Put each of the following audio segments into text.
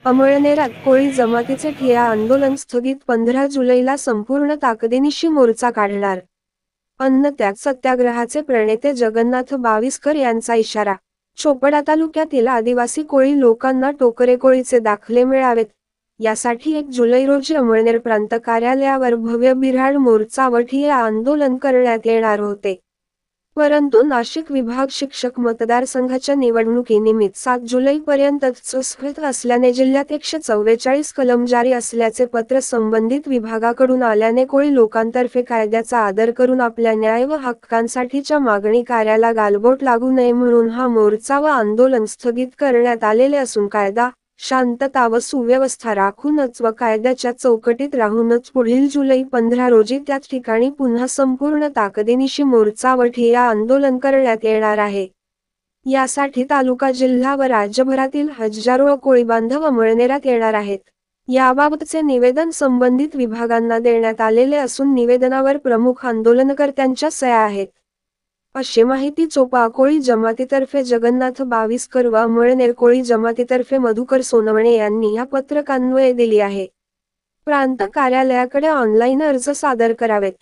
अमळनेरात कोळी जमातीचे ठिय्या आंदोलन स्थगित 15 जुलैला संपूर्ण ताकदीनिशी मोर्चा काढणार. अन्नत्याग सत्याग्रहाचे प्रणेते जगन्नाथ बाविस्कर यांचा इशारा. चोपडा तालुक्यातील आदिवासी कोळी लोकांना टोकरे कोळीचे दाखले मिळावेत, यासाठी 1 जुलै रोजी अमळनेर प्रांत कार्यालयावर भव्य बिऱ्हाड मोर्चा व ठिय्या आंदोलन करण्यात येणार होते. परंतु नाशिक विभाग शिक्षक मतदारसंघाच्या निवडणुकीनिमित्त 7 जुलैपर्यंतच स्थगित असल्याने जिल्ह्यात 144 कलम जारी असल्याचे पत्र संबंधित विभागाकडून आल्याने कोळी लोकांतर्फे कायद्याचा आदर करून आपल्या न्याय व हक्कांसाठीच्या मागणी कार्याला गालबोट लागू नये म्हणून हा मोर्चा व आंदोलन स्थगित करण्यात आलेले असून कायदा, शांतता व सुव्यवस्था राखूनच व कायद्याच्या चौकटीत राहूनच पुढील जुलै 15 रोजी त्याच ठिकाणी पुन्हा संपूर्ण ताकदीनिशी मोर्चा व ठिय्या आंदोलन करण्यात येणार आहे. यासाठी तालुका, जिल्हा व राज्यभरातील हजारो कोळी बांधव अमळनेरात येणार आहेत. याबाबतचे निवेदन संबंधित विभागांना देण्यात आलेले असून निवेदनावर प्रमुख आंदोलनकर्त्यांच्या सह्या आहेत, अशी माहिती चोपडा कोळी जमातीतर्फे जगन्नाथ बाविस्कर व अमळनेर कोळी जमातीतर्फे मधुकर सोनवणे यांनी या पत्रकान्वये दिली आहे. प्रांत कार्यालयाकडे ऑनलाईन अर्ज सादर करावेत.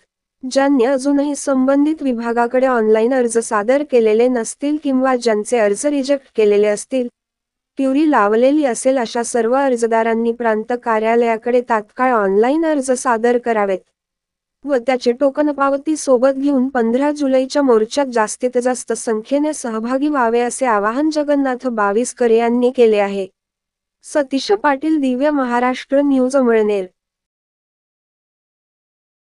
ज्यांनी अजूनही संबंधित विभागाकडे ऑनलाईन अर्ज सादर केलेले नसतील किंवा ज्यांचे अर्ज रिजेक्ट केलेले असतील, क्युरी लावलेली असेल अशा सर्व अर्जदारांनी प्रांत कार्यालयाकडे तात्काळ ऑनलाईन अर्ज सादर करावेत व त्याचे टोकन पावती सोबत घेऊन 15 जुलैच्या मोर्चात जास्तीत जास्त संख्येने सहभागी व्हावे असे आवाहन जगन्नाथ बाविस्कर यांनी केले आहे. सतीश पाटील, दिव्य महाराष्ट्र न्यूज, अमळनेर.